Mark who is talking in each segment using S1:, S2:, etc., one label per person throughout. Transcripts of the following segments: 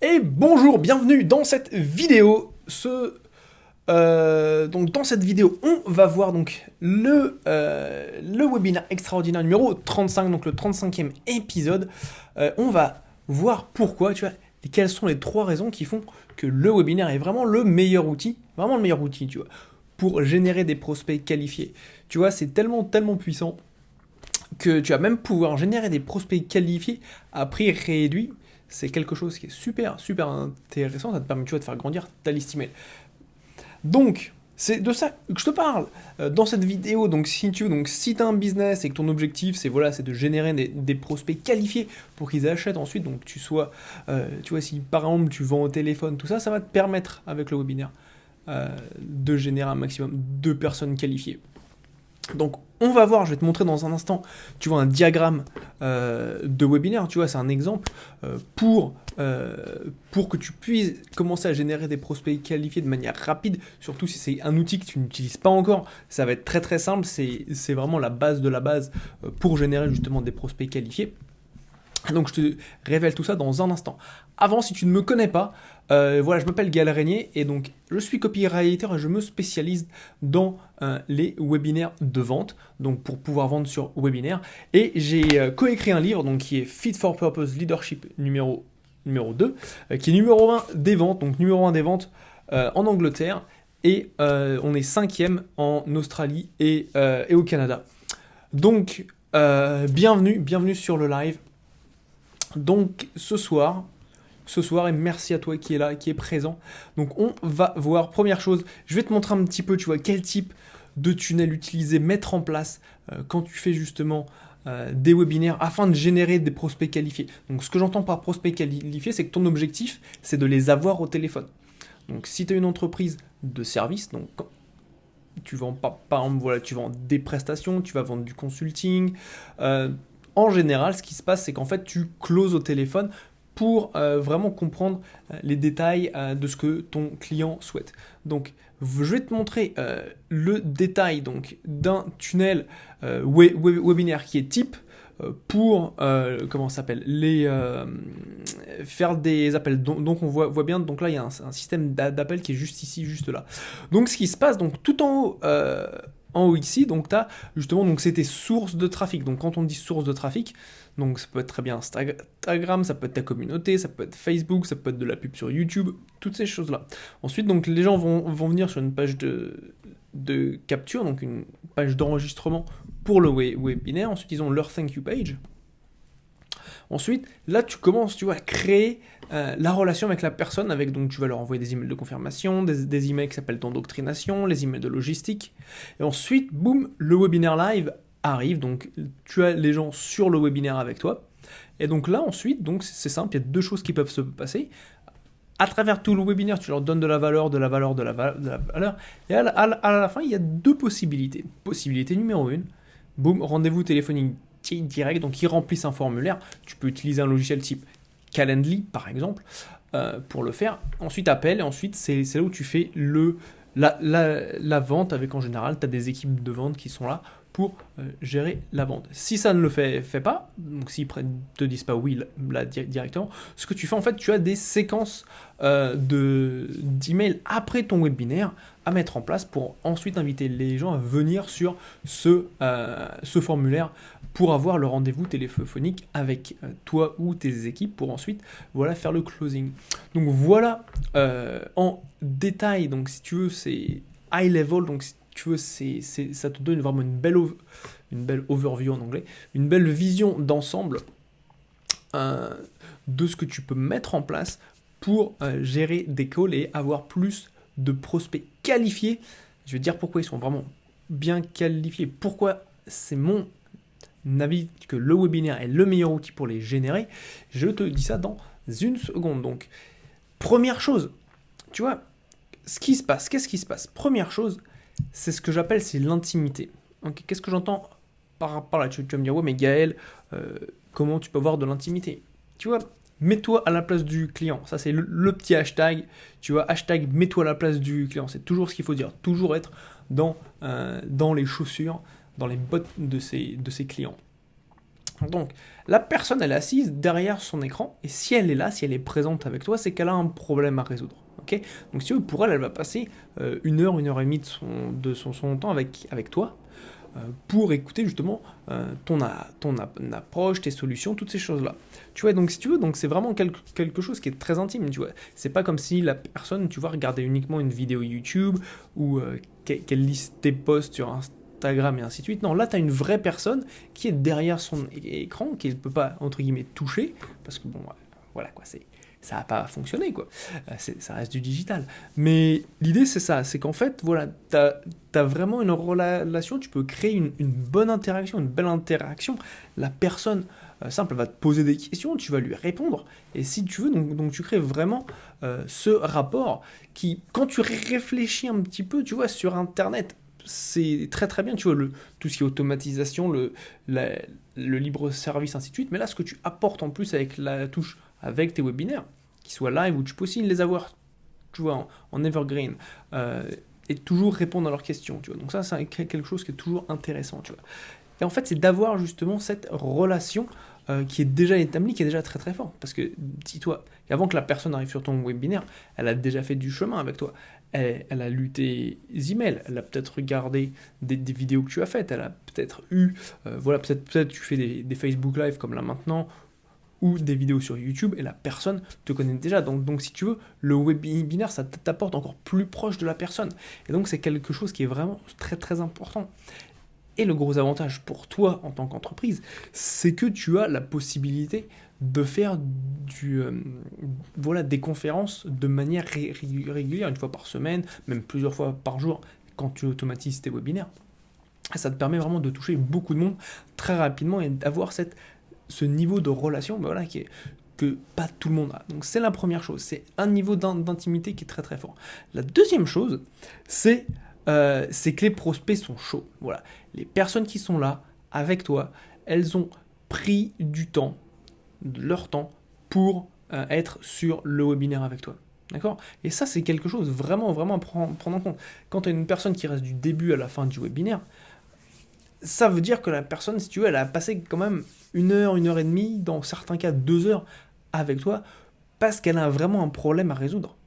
S1: Et bonjour, bienvenue dans cette vidéo. Donc dans cette vidéo, on va voir donc le webinaire extraordinaire numéro 35, donc le 35e épisode. On va voir pourquoi, tu vois, et quelles sont les trois raisons qui font que le webinaire est vraiment le meilleur outil, tu vois, pour générer des prospects qualifiés. Tu vois, c'est tellement puissant que tu vas même pouvoir générer des prospects qualifiés à prix réduit. C'est quelque chose qui est super intéressant. Ça te permet, tu vois, de faire grandir ta liste email. Donc, c'est de ça que je te parle dans cette vidéo. Donc, si tu as un business et que ton objectif, c'est de générer des prospects qualifiés pour qu'ils achètent ensuite, donc tu vois, si par exemple tu vends au téléphone, tout ça, ça va te permettre avec le webinaire de générer un maximum de personnes qualifiées. Donc on va voir, je vais te montrer dans un instant, tu vois un diagramme de webinaire, tu vois, c'est un exemple pour que tu puisses commencer à générer des prospects qualifiés de manière rapide, surtout si c'est un outil que tu n'utilises pas encore, ça va être très simple, c'est vraiment la base de la base pour générer justement des prospects qualifiés. Donc je te révèle tout ça dans un instant. Avant, si tu ne me connais pas, voilà, je m'appelle Gaël Régnier et donc je suis copywriter et je me spécialise dans les webinaires de vente, donc pour pouvoir vendre sur webinaire. Et j'ai coécrit un livre donc qui est Fit for Purpose Leadership numéro 2, qui est numéro 1 des ventes, donc numéro 1 des ventes en Angleterre et on est 5e en Australie et au Canada. Donc bienvenue sur le live. Donc ce soir, et merci à toi qui est là, qui est présent. Donc on va voir, première chose, je vais te montrer un petit peu, tu vois, quel type de tunnel utiliser, mettre en place quand tu fais justement des webinaires afin de générer des prospects qualifiés. Donc ce que j'entends par prospects qualifiés, c'est que ton objectif, c'est de les avoir au téléphone. Donc si tu as une entreprise de service, donc tu vends par exemple, voilà, tu vends des prestations, tu vas vendre du consulting, en général, ce qui se passe, c'est qu'en fait, tu closes au téléphone pour vraiment comprendre les détails de ce que ton client souhaite. Donc, je vais te montrer le détail donc d'un tunnel webinaire qui est type pour comment ça s'appelle les faire des appels. Donc on voit bien. Donc là, il y a un système d'appel qui est juste ici, juste là. Donc ce qui se passe, donc tout en haut ici, donc tu as justement, donc c'est tes sources de trafic. Donc quand on dit source de trafic, donc ça peut être très bien Instagram, ça peut être ta communauté, ça peut être Facebook, ça peut être de la pub sur YouTube, toutes ces choses-là. Ensuite, donc les gens vont venir sur une page de capture, donc une page d'enregistrement pour le webinaire. Ensuite, ils ont leur thank you page. Ensuite, là, tu commences, tu vois, à créer la relation avec la personne, donc tu vas leur envoyer des emails de confirmation, des emails qui s'appellent d'endoctrination, les emails de logistique. Et ensuite, boum, le webinaire live arrive, donc tu as les gens sur le webinaire avec toi. Et donc là, ensuite, donc c'est simple, il y a deux choses qui peuvent se passer. À travers tout le webinaire, tu leur donnes de la valeur. Et à la fin, il y a deux possibilités. Possibilité numéro 1, boum, rendez-vous téléphonique direct, donc ils remplissent un formulaire. Tu peux utiliser un logiciel type Calendly, par exemple, pour le faire. Ensuite, appel, et ensuite, c'est là où tu fais la vente avec, en général, tu as des équipes de vente qui sont là pour gérer la vente. Si ça ne le fait pas, donc s'ils ne te disent pas oui là, directement, ce que tu fais en fait, tu as des séquences d'emails après ton webinaire à mettre en place pour ensuite inviter les gens à venir sur ce formulaire pour avoir le rendez-vous téléphonique avec toi ou tes équipes pour ensuite voilà, faire le closing. Donc voilà en détail, donc si tu veux c'est high level, donc si tu veux ça te donne vraiment une belle overview en anglais, une belle vision d'ensemble de ce que tu peux mettre en place pour gérer des calls et avoir plus de prospects qualifiés. Je vais te dire pourquoi ils sont vraiment bien qualifiés, pourquoi c'est mon avis que le webinaire est le meilleur outil pour les générer. Je te dis ça dans une seconde. Donc, première chose, tu vois, qu'est-ce qui se passe? Première chose, c'est ce que j'appelle, c'est l'intimité. Okay, qu'est-ce que j'entends par là? Tu vas me dire, ouais, mais Gaël, comment tu peux avoir de l'intimité? Tu vois, mets-toi à la place du client. Ça, c'est le petit hashtag. Tu vois, hashtag mets-toi à la place du client. C'est toujours ce qu'il faut dire. Toujours être dans les chaussures, dans les bottes de ses clients. Donc, la personne, elle est assise derrière son écran, et si elle est là, si elle est présente avec toi, c'est qu'elle a un problème à résoudre. Ok. Donc, si tu veux, pour elle, elle va passer 1 heure et demie son temps avec toi, pour écouter justement ton approche, tes solutions, toutes ces choses-là. Tu vois, donc si tu veux, donc c'est vraiment quelque chose qui est très intime, tu vois. C'est pas comme si la personne, tu vois, regardait uniquement une vidéo YouTube ou qu'elle lise tes posts sur Instagram et ainsi de suite. Non, là, tu as une vraie personne qui est derrière son écran, qui ne peut pas, entre guillemets, toucher, parce que bon, voilà quoi, ça n'a pas fonctionné, quoi. Ça reste du digital. Mais l'idée, c'est ça, c'est qu'en fait, voilà, tu as vraiment une relation, tu peux créer une bonne interaction, une belle interaction. La personne simple va te poser des questions, tu vas lui répondre, et si tu veux, donc tu crées vraiment ce rapport qui, quand tu réfléchis un petit peu, tu vois, sur Internet, c'est très très bien, tu vois, tout ce qui est automatisation, le libre service, ainsi de suite, mais là, ce que tu apportes en plus avec la touche, avec tes webinaires, qui soient live, ou tu peux aussi les avoir, tu vois, en evergreen, et toujours répondre à leurs questions, tu vois. Donc ça, c'est quelque chose qui est toujours intéressant, tu vois. Et en fait, c'est d'avoir justement cette relation qui est déjà établie, qui est déjà très très forte. Parce que dis-toi, qu'avant que la personne arrive sur ton webinaire, elle a déjà fait du chemin avec toi. Elle a lu tes emails, elle a peut-être regardé des vidéos que tu as faites, elle a peut-être eu, voilà, peut-être tu fais des Facebook Live comme là maintenant, ou des vidéos sur YouTube, et la personne te connaît déjà. Donc si tu veux, le webinaire, ça t'apporte encore plus proche de la personne. Et donc c'est quelque chose qui est vraiment très très important. Et le gros avantage pour toi en tant qu'entreprise, c'est que tu as la possibilité de faire voilà, des conférences de manière régulière, une fois par semaine, même plusieurs fois par jour, quand tu automatises tes webinaires. Ça te permet vraiment de toucher beaucoup de monde très rapidement et d'avoir ce niveau de relation voilà, que pas tout le monde a. Donc c'est la première chose, c'est un niveau d'intimité qui est très très fort. La deuxième chose, c'est que les prospects sont chauds. Voilà. Les personnes qui sont là avec toi, elles ont pris du temps, de leur temps, pour être sur le webinaire avec toi. D'accord. Et ça, c'est quelque chose vraiment, vraiment à prendre en compte. Quand tu as une personne qui reste du début à la fin du webinaire, ça veut dire que la personne, si tu veux, elle a passé quand même 1 heure et demie, dans certains cas 2 heures avec toi, parce qu'elle a vraiment un problème à résoudre.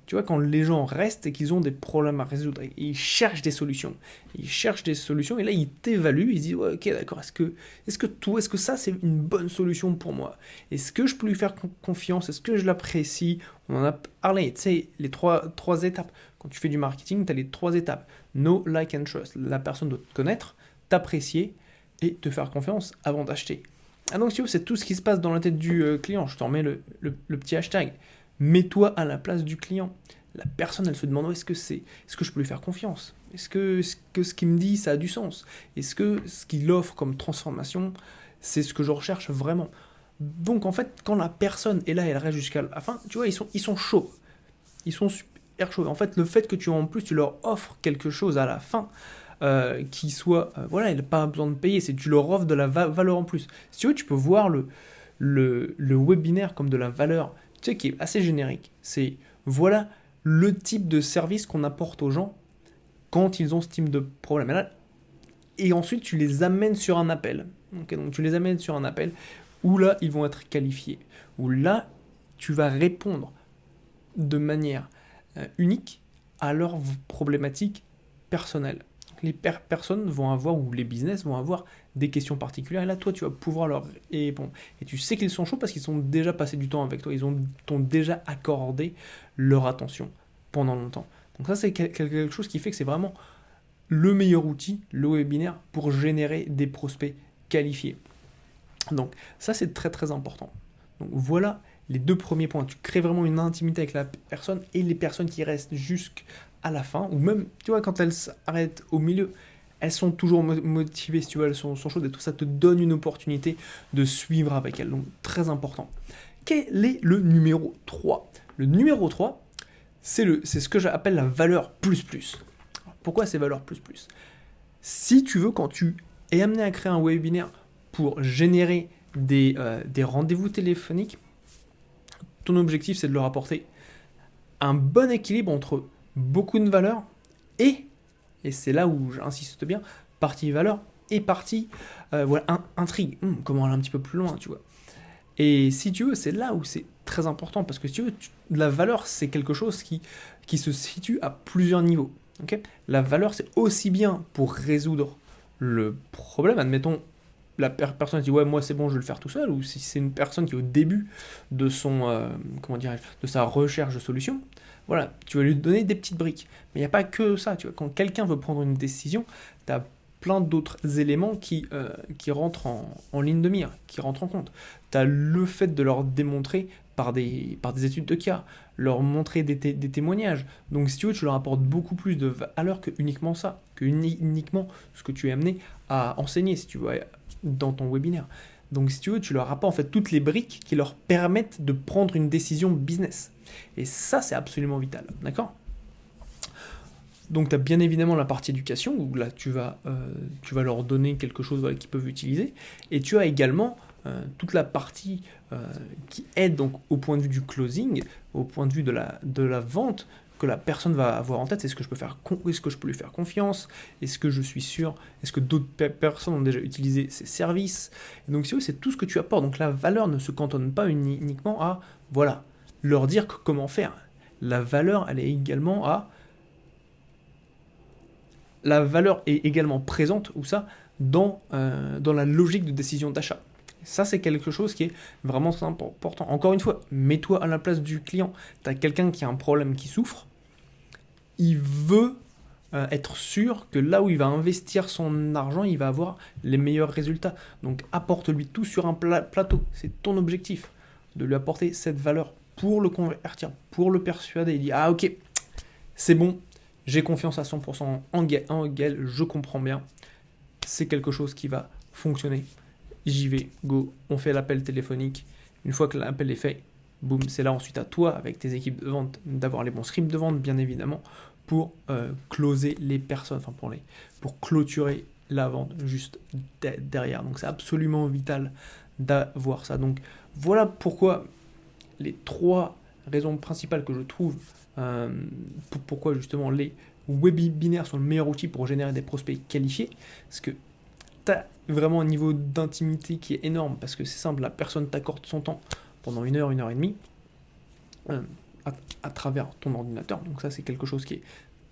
S1: Tu vois, quand les gens restent et qu'ils ont des problèmes à résoudre, ils cherchent des solutions. Ils cherchent des solutions et là, ils t'évaluent, ils se disent, ouais, ok, d'accord, est-ce que ça, c'est une bonne solution pour moi? Est-ce que je peux lui faire confiance? Est-ce que je l'apprécie? On en a parlé, tu sais, les trois étapes. Quand tu fais du marketing, tu as les 3 étapes. Know, like and trust. La personne doit te connaître, t'apprécier et te faire confiance avant d'acheter. Ah donc, si tu veux, c'est tout ce qui se passe dans la tête du client. Je t'en mets le petit hashtag. Mets-toi à la place du client. La personne, elle se demande est-ce que je peux lui faire confiance? Est-ce que ce qu'il me dit, ça a du sens? Est-ce que ce qu'il offre comme transformation, c'est ce que je recherche vraiment? Donc en fait, quand la personne est là, elle reste jusqu'à la fin, tu vois, ils sont chauds. Ils sont super chauds. En fait, le fait que en plus tu leur offres quelque chose à la fin, qui soit, voilà, il n'a pas besoin de payer, c'est tu leur offres de la valeur en plus. Si tu veux, tu peux voir le webinaire comme de la valeur, tu sais, qui est assez générique. C'est, voilà, le type de service qu'on apporte aux gens quand ils ont ce type de problème. Et ensuite, tu les amènes sur un appel. Okay, donc tu les amènes sur un appel où là, ils vont être qualifiés. Où là, tu vas répondre de manière unique à leurs problématiques personnelles. Les personnes vont avoir, ou les business vont avoir des questions particulières, et là, toi, tu vas pouvoir leur répondre. Et tu sais qu'ils sont chauds parce qu'ils ont déjà passé du temps avec toi, t'ont déjà accordé leur attention pendant longtemps. Donc ça, c'est quelque chose qui fait que c'est vraiment le meilleur outil, le webinaire, pour générer des prospects qualifiés. Donc ça, c'est très très important. Donc voilà les 2 premiers points. Tu crées vraiment une intimité avec la personne, et les personnes qui restent jusqu'à la fin, ou même, tu vois, quand elles s'arrêtent au milieu, elles sont toujours motivées, si tu vois, elles sont chaudes et tout. Ça te donne une opportunité de suivre avec elles. Donc très important. Quel est le numéro 3? Le numéro 3, c'est ce que j'appelle la valeur plus plus. Pourquoi c'est valeur plus plus? Si tu veux, quand tu es amené à créer un webinaire pour générer des rendez-vous téléphoniques, ton objectif, c'est de leur apporter un bon équilibre entre beaucoup de valeur et c'est là où j'insiste bien, partie valeur est parti, voilà, intrigue, comment aller un petit peu plus loin, tu vois. Et si tu veux, c'est là où c'est très important, parce que si tu veux, la valeur, c'est quelque chose qui se situe à plusieurs niveaux. Ok. La valeur, c'est aussi bien pour résoudre le problème, admettons, la personne dit ouais moi c'est bon je vais le faire tout seul, ou si c'est une personne qui est au début de son comment dirais de sa recherche de solution, voilà, tu vas lui donner des petites briques. Mais il n'y a pas que ça, tu vois, quand quelqu'un veut prendre une décision, tu as plein d'autres éléments qui rentrent en ligne de mire, qui rentrent en compte. Tu as le fait de leur démontrer par des études de cas, leur montrer des témoignages. Donc si tu veux, tu leur apportes beaucoup plus de valeur que uniquement ça, que uniquement ce que tu es amené à enseigner, si tu veux, dans ton webinaire. Donc si tu veux, tu leur apportes en fait toutes les briques qui leur permettent de prendre une décision business. Et ça, c'est absolument vital, d'accord? Donc tu as bien évidemment la partie éducation, où là tu vas leur donner quelque chose, voilà, qu'ils peuvent utiliser. Et tu as également toute la partie qui aide donc au point de vue du closing, au point de vue de la vente, que la personne va avoir en tête. Est-ce que je peux lui faire confiance? Est-ce que je suis sûr? Est-ce que d'autres personnes ont déjà utilisé ces services? Et donc c'est tout ce que tu apportes. Donc la valeur ne se cantonne pas uniquement à, voilà, leur dire comment faire. La valeur, elle est également à... La valeur est également présente, ou ça, dans la logique de décision d'achat. Ça, c'est quelque chose qui est vraiment très important. Encore une fois, mets-toi à la place du client. Tu as quelqu'un qui a un problème, qui souffre. Il veut être sûr que là où il va investir son argent, il va avoir les meilleurs résultats. Donc, apporte-lui tout sur un plateau. C'est ton objectif, de lui apporter cette valeur pour le convertir, pour le persuader. Il dit, ah ok, c'est bon, j'ai confiance à 100% en Gaël, je comprends bien. C'est quelque chose qui va fonctionner. J'y vais, go, on fait l'appel téléphonique. Une fois que l'appel est fait, boum, c'est là ensuite à toi, avec tes équipes de vente, d'avoir les bons scripts de vente, bien évidemment, pour closer les personnes, enfin pour clôturer la vente juste derrière. Donc c'est absolument vital d'avoir ça. Donc voilà pourquoi les 3 raisons principales que je trouve pourquoi justement les webinaires sont le meilleur outil pour générer des prospects qualifiés. Parce que tu as vraiment un niveau d'intimité qui est énorme, parce que c'est simple, la personne t'accorde son temps pendant 1 heure, 1 heure et demie à travers ton ordinateur. Donc ça, c'est quelque chose qui est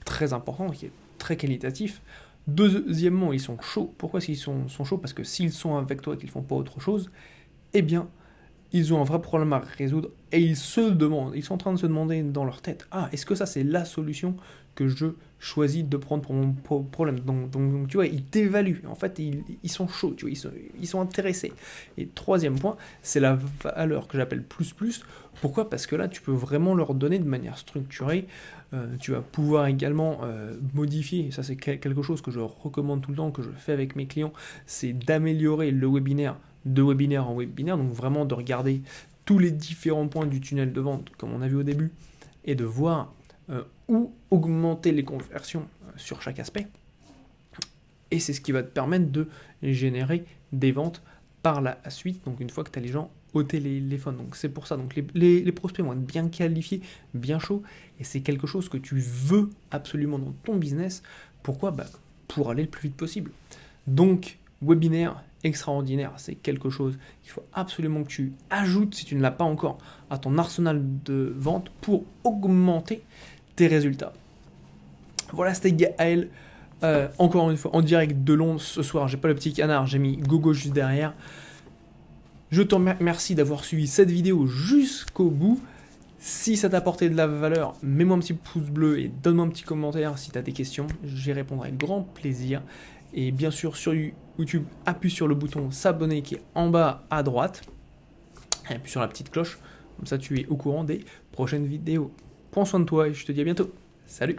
S1: très important, qui est très qualitatif. Deuxièmement, ils sont chauds. Pourquoi s'ils sont chauds? Parce que s'ils sont avec toi et qu'ils ne font pas autre chose, eh bien, ils ont un vrai problème à résoudre et ils sont en train de se demander dans leur tête, ah, est-ce que ça c'est la solution que je choisis de prendre pour mon problème? Donc tu vois, ils t'évaluent, en fait ils sont chauds, tu vois, ils sont intéressés. Et troisième point, c'est la valeur que j'appelle plus. Pourquoi? Parce que là tu peux vraiment leur donner de manière structurée, tu vas pouvoir également modifier, ça c'est quelque chose que je recommande tout le temps, que je fais avec mes clients, c'est d'améliorer le webinaire de webinaire en webinaire, donc vraiment de regarder tous les différents points du tunnel de vente, comme on a vu au début, et de voir où augmenter les conversions sur chaque aspect. Et c'est ce qui va te permettre de générer des ventes par la suite, donc une fois que tu as les gens au téléphone. Donc c'est pour ça, donc les prospects vont être bien qualifiés, bien chauds, et c'est quelque chose que tu veux absolument dans ton business. Pourquoi? Pour aller le plus vite possible. Donc, webinaire extraordinaire, c'est quelque chose qu'il faut absolument que tu ajoutes, si tu ne l'as pas encore, à ton arsenal de vente pour augmenter tes résultats. Voilà, c'était Gaël, encore une fois en direct de Londres ce soir. J'ai pas le petit canard, j'ai mis Gogo juste derrière. Je te remercie d'avoir suivi cette vidéo jusqu'au bout. Si ça t'a apporté de la valeur, mets-moi un petit pouce bleu et donne-moi un petit commentaire si tu as des questions. J'y répondrai avec grand plaisir. Et bien sûr, sur YouTube, appuie sur le bouton s'abonner qui est en bas à droite. Et appuie sur la petite cloche. Comme ça, tu es au courant des prochaines vidéos. Prends soin de toi et je te dis à bientôt. Salut!